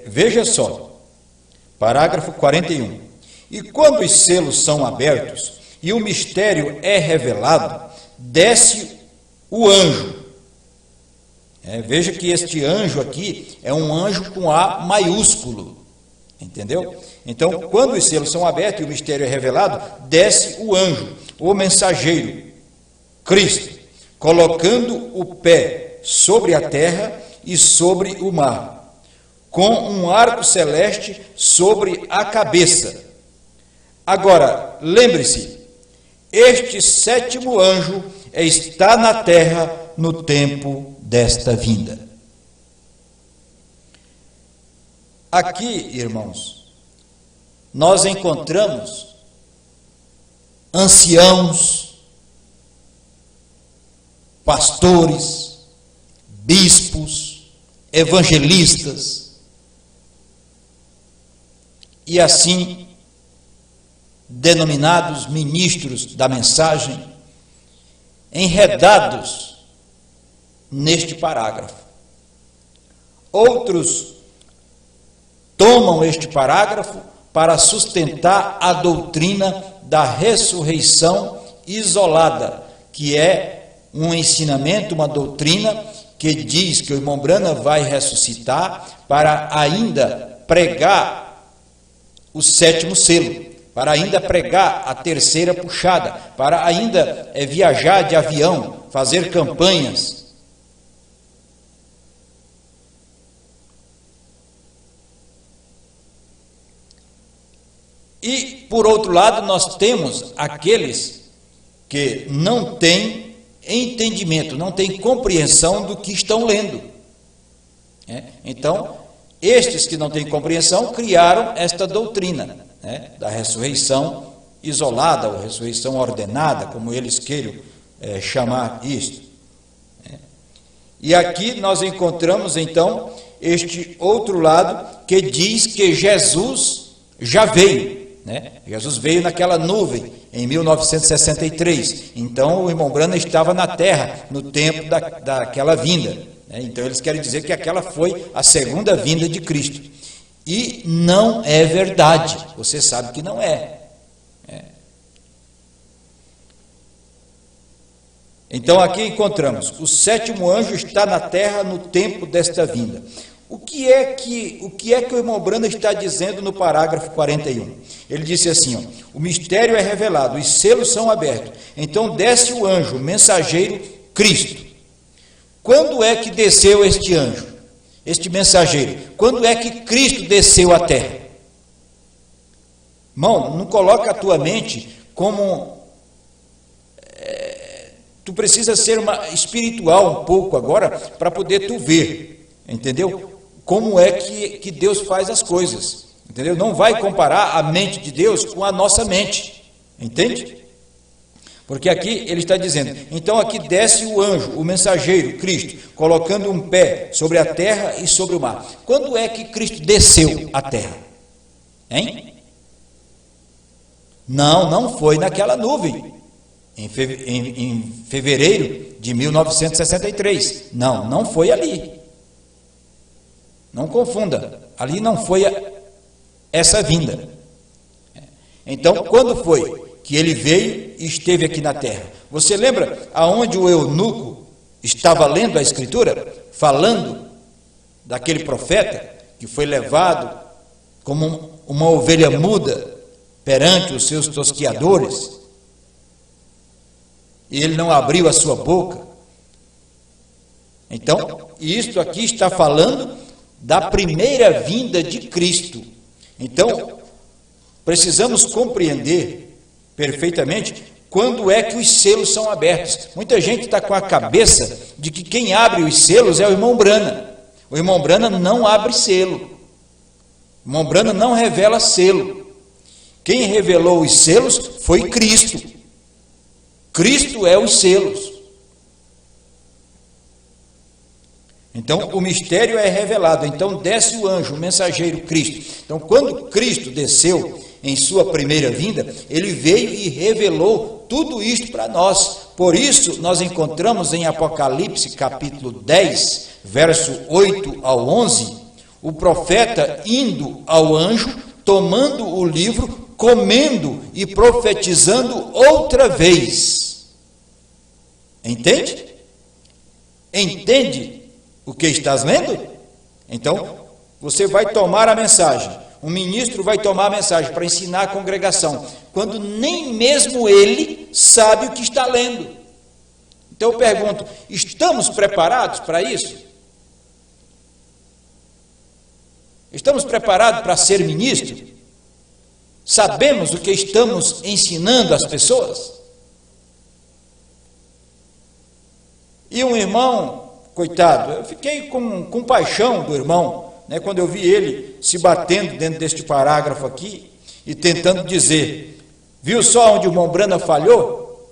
Veja só, parágrafo 41. E quando os selos são abertos e o mistério é revelado, desce o anjo. Veja que este anjo aqui é um anjo com A maiúsculo, entendeu? Então, quando os selos são abertos e o mistério é revelado, desce o anjo, o mensageiro, Cristo, colocando o pé sobre a terra e sobre o mar, com um arco celeste sobre a cabeça. Agora, lembre-se, este sétimo anjo está na terra no tempo desta vinda. Aqui, irmãos, nós encontramos anciãos, pastores, bispos, evangelistas, e assim denominados ministros da mensagem, enredados neste parágrafo. Outros tomam este parágrafo para sustentar a doutrina da ressurreição isolada, que é um ensinamento, uma doutrina que diz que o irmão Branham vai ressuscitar para ainda pregar o sétimo selo, para ainda pregar a terceira puxada, para ainda viajar de avião, fazer campanhas. E, por outro lado, nós temos aqueles que não têm entendimento, não têm compreensão do que estão lendo. Então, estes que não têm compreensão criaram esta doutrina, da ressurreição isolada, ou ressurreição ordenada, como eles queiram chamar isto. E aqui nós encontramos, então, este outro lado que diz que Jesus já veio. Jesus veio naquela nuvem em 1963, então o irmão Branham estava na terra no tempo daquela vinda, então eles querem dizer que aquela foi a segunda vinda de Cristo, e não é verdade, você sabe que não é. Então aqui encontramos, o sétimo anjo está na terra no tempo desta vinda. O que é que o irmão Branham está dizendo no parágrafo 41? Ele disse assim, o mistério é revelado, os selos são abertos, então desce o anjo, o mensageiro, Cristo. Quando é que desceu este anjo, este mensageiro? Quando é que Cristo desceu à terra? Irmão, não coloca a tua mente como... tu precisa ser espiritual um pouco agora, para poder tu ver, entendeu? Como é que Deus faz as coisas, entendeu? Não vai comparar a mente de Deus com a nossa mente, entende? Porque aqui ele está dizendo, então aqui desce o anjo, o mensageiro, Cristo, colocando um pé sobre a terra e sobre o mar. Quando é que Cristo desceu à terra? Não foi naquela nuvem, em fevereiro de 1963, não foi ali. Não confunda, ali não foi essa vinda. Então, quando foi que ele veio e esteve aqui na terra? Você lembra aonde o eunuco estava lendo a Escritura? Falando daquele profeta que foi levado como uma ovelha muda perante os seus tosquiadores, e ele não abriu a sua boca. Então, isto aqui está falando da primeira vinda de Cristo. Então, precisamos compreender perfeitamente quando é que os selos são abertos. Muita gente está com a cabeça de que quem abre os selos é o irmão Branham. O irmão Branham não abre selo. O irmão Branham não revela selo. Quem revelou os selos foi Cristo. Cristo é os selos. Então, o mistério é revelado. Então, desce o anjo, o mensageiro Cristo. Então, quando Cristo desceu em sua primeira vinda, ele veio e revelou tudo isto para nós. Por isso, nós encontramos em Apocalipse, capítulo 10, verso 8 ao 11, o profeta indo ao anjo, tomando o livro, comendo e profetizando outra vez. Entende? Entende o que estás lendo? Então, você vai tomar a mensagem. Um ministro vai tomar a mensagem para ensinar a congregação, quando nem mesmo ele sabe o que está lendo. Então eu pergunto, estamos preparados para isso? Estamos preparados para ser ministro? Sabemos o que estamos ensinando às pessoas? E um irmão, coitado, eu fiquei com paixão do irmão, né, quando eu vi ele se batendo dentro deste parágrafo aqui e tentando dizer, viu só onde o irmão Brana falhou?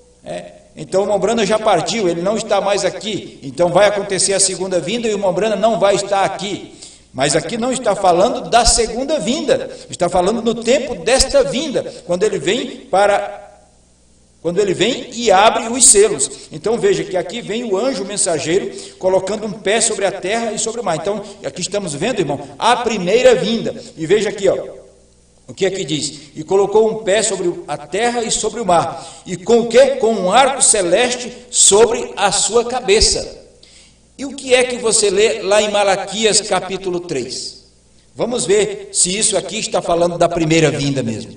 Então o irmão Brana já partiu, ele não está mais aqui, então vai acontecer a segunda vinda e o irmão Brana não vai estar aqui. Mas aqui não está falando da segunda vinda, está falando no tempo desta vinda, quando ele vem e abre os selos. Então veja que aqui vem o anjo mensageiro colocando um pé sobre a terra e sobre o mar. Então aqui estamos vendo, irmão, a primeira vinda. E veja aqui, ó, o que aqui diz? E colocou um pé sobre a terra e sobre o mar. E com o quê? Com um arco celeste sobre a sua cabeça. E o que é que você lê lá em Malaquias capítulo 3? Vamos ver se isso aqui está falando da primeira vinda mesmo.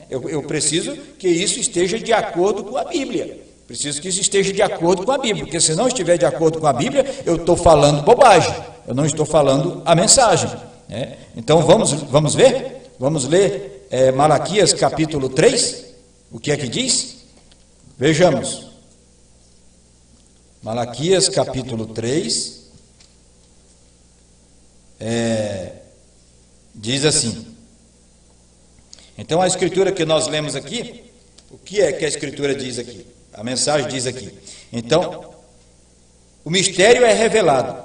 Eu preciso que isso esteja de acordo com a Bíblia. Preciso que isso esteja de acordo com a Bíblia, porque se não estiver de acordo com a Bíblia, eu estou falando bobagem, eu não estou falando a mensagem. Então vamos ver? Vamos ler Malaquias capítulo 3, o que é que diz? Vejamos. Malaquias capítulo 3, diz assim. Então a escritura que nós lemos aqui, o que é que a escritura diz aqui? A mensagem diz aqui. Então, o mistério é revelado.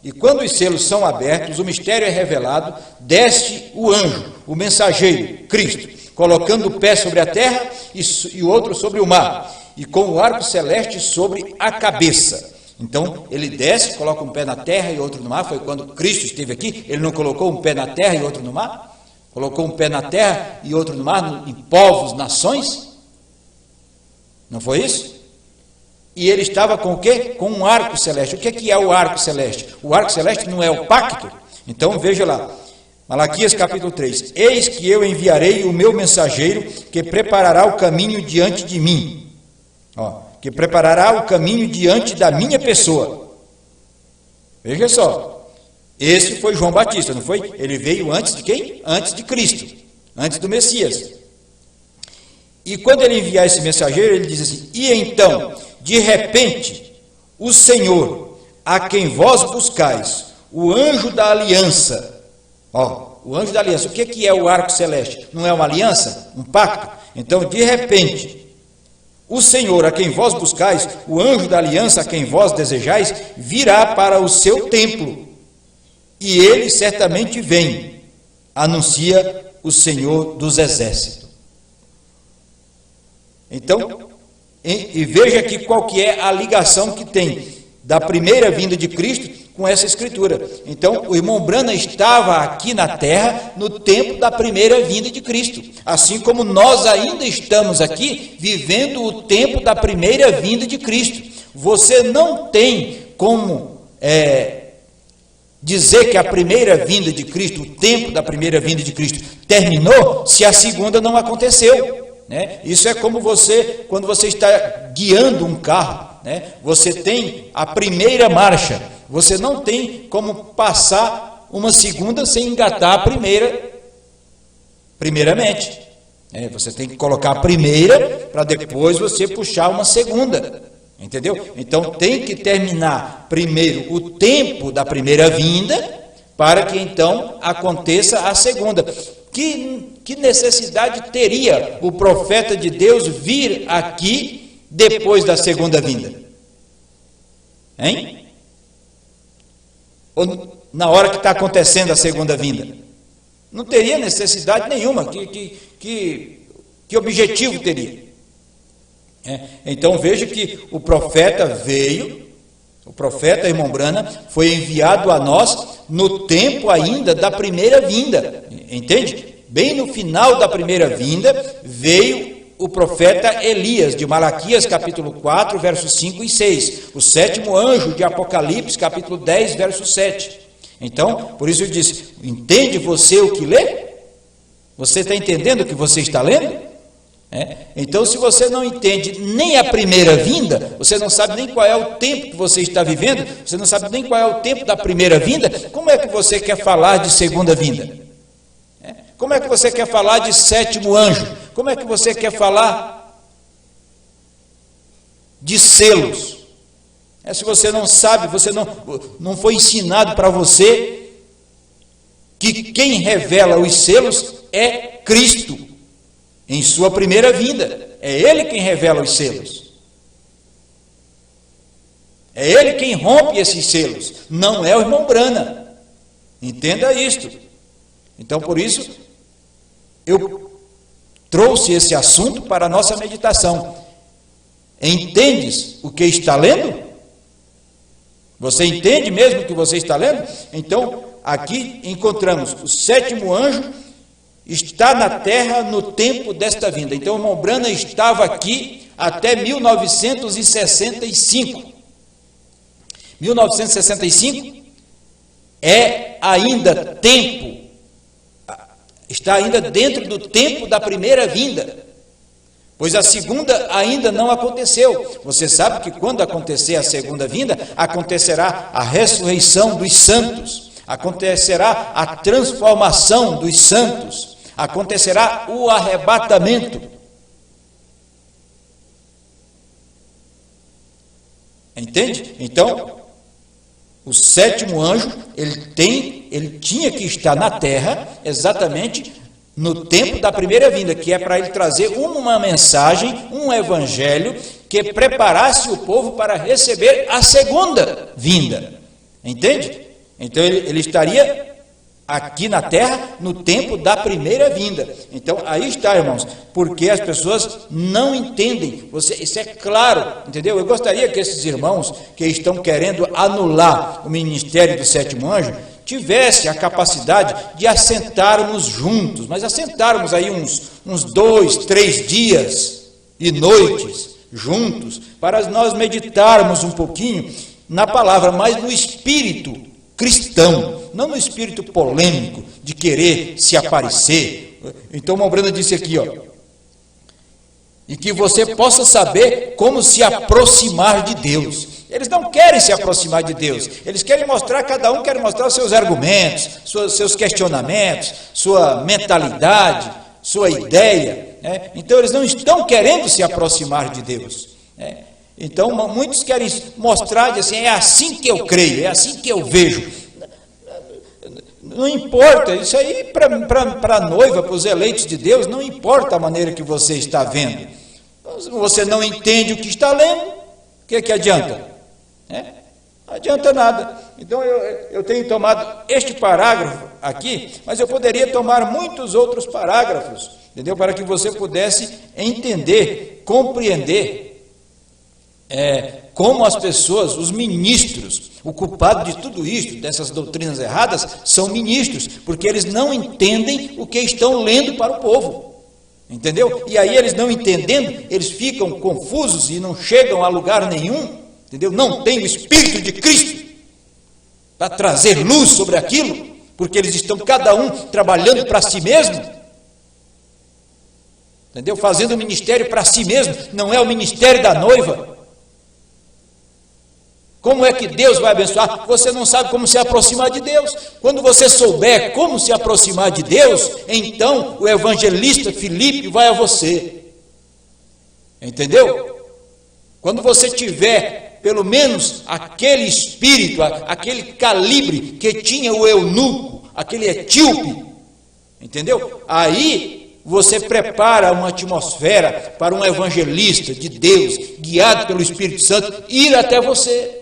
E quando os selos são abertos, o mistério é revelado, desce o anjo, o mensageiro, Cristo, colocando o pé sobre a terra e o outro sobre o mar, e com o arco celeste sobre a cabeça. Então, ele desce, coloca um pé na terra e outro no mar. Foi quando Cristo esteve aqui, ele não colocou um pé na terra e outro no mar? Colocou um pé na terra e outro no mar, em povos, nações? Não foi isso? E ele estava com o quê? Com um arco celeste. O que é o arco celeste? O arco celeste não é o pacto? Então veja lá, Malaquias capítulo 3. Eis que eu enviarei o meu mensageiro, que preparará o caminho diante de mim. Que preparará o caminho diante da minha pessoa. Veja só. Esse foi João Batista, não foi? Ele veio antes de quem? Antes de Cristo, antes do Messias. E quando ele enviar esse mensageiro, ele diz assim, e então, de repente, o Senhor, a quem vós buscais, o anjo da aliança, o anjo da aliança, o que é o arco celeste? Não é uma aliança? Um pacto? Então, de repente, o Senhor, a quem vós buscais, o anjo da aliança, a quem vós desejais, virá para o seu templo. E ele certamente vem, anuncia o Senhor dos Exércitos. Então, e veja aqui qual que é a ligação que tem da primeira vinda de Cristo com essa escritura. Então, o irmão Brana estava aqui na terra no tempo da primeira vinda de Cristo, assim como nós ainda estamos aqui vivendo o tempo da primeira vinda de Cristo. Você não tem como dizer que a primeira vinda de Cristo, o tempo da primeira vinda de Cristo terminou, se a segunda não aconteceu. Isso é como quando você está guiando um carro, você tem a primeira marcha, você não tem como passar uma segunda sem engatar a primeiramente. Você tem que colocar a primeira para depois você puxar uma segunda. Entendeu? Então tem que terminar primeiro o tempo da primeira vinda, para que então aconteça a segunda. Que necessidade teria o profeta de Deus vir aqui depois da segunda vinda? Hein? Ou na hora que está acontecendo a segunda vinda? Não teria necessidade nenhuma. Que objetivo teria? Então veja que o profeta veio, O profeta, irmão Branham, foi enviado a nós no tempo ainda da primeira vinda, entende? Bem no final da primeira vinda, veio o profeta Elias, de Malaquias, capítulo 4, versos 5 e 6. O sétimo anjo de Apocalipse, capítulo 10, verso 7. Então, por isso eu disse, entende você o que lê? Você está entendendo o que você está lendo? Então, se você não entende nem a primeira vinda, você não sabe nem qual é o tempo que você está vivendo, você não sabe nem qual é o tempo da primeira vinda, como é que você quer falar de segunda vinda? Como é que você quer falar de sétimo anjo? Como é que você quer falar de selos? Se você não sabe, você não foi ensinado para você que quem revela os selos é Cristo. Em sua primeira vinda, é Ele quem revela os selos. É Ele quem rompe esses selos, não é o irmão Branham. Entenda isto. Então, por isso, eu trouxe esse assunto para a nossa meditação. Entendes o que está lendo? Você entende mesmo o que você está lendo? Então, aqui encontramos o sétimo anjo está na terra no tempo desta vinda. Então, o irmão Branham estava aqui até 1965. 1965 é ainda tempo, está ainda dentro do tempo da primeira vinda, pois a segunda ainda não aconteceu. Você sabe que quando acontecer a segunda vinda, acontecerá a ressurreição dos santos, acontecerá a transformação dos santos, acontecerá o arrebatamento. Entende? Então, o sétimo anjo, ele tinha que estar na terra exatamente no tempo da primeira vinda, que é para ele trazer uma mensagem, um evangelho que preparasse o povo para receber a segunda vinda. Entende? Então, ele estaria aqui na terra no tempo da primeira vinda. Então, aí está, irmãos, porque as pessoas não entendem. Isso é claro, entendeu? Eu gostaria que esses irmãos que estão querendo anular o ministério do sétimo anjo tivesse a capacidade de assentarmos juntos, mas assentarmos aí uns 2, 3 dias e noites juntos, para nós meditarmos um pouquinho na palavra, mas no espírito cristão, não no espírito polêmico de querer se aparecer. Então, o irmão Branham disse aqui, e que você possa saber como se aproximar de Deus. Eles não querem se aproximar de Deus, eles querem mostrar, cada um quer mostrar os seus argumentos, seus questionamentos, sua mentalidade, sua ideia, né? Então, eles não estão querendo se aproximar de Deus, né? Então, muitos querem mostrar, assim, é assim que eu creio, é assim que eu vejo. Não importa, isso aí para a noiva, para os eleitos de Deus, não importa a maneira que você está vendo. Se você não entende o que está lendo, o que adianta? Não adianta nada. Então, eu tenho tomado este parágrafo aqui, mas eu poderia tomar muitos outros parágrafos, entendeu? Para que você pudesse entender, compreender como as pessoas, os ministros, o culpado de tudo isso, dessas doutrinas erradas, são ministros, porque eles não entendem o que estão lendo para o povo, entendeu? E aí eles não entendendo, eles ficam confusos e não chegam a lugar nenhum, entendeu? Não tem o Espírito de Cristo para trazer luz sobre aquilo, porque eles estão cada um trabalhando para si mesmo, entendeu? Fazendo o ministério para si mesmo, não é o ministério da noiva. Como é que Deus vai abençoar? Você não sabe como se aproximar de Deus. Quando você souber como se aproximar de Deus, então o evangelista Filipe vai a você. Entendeu? Quando você tiver pelo menos aquele espírito, aquele calibre que tinha o eunuco, aquele etíope, entendeu? Aí você prepara uma atmosfera para um evangelista de Deus, guiado pelo Espírito Santo, ir até você.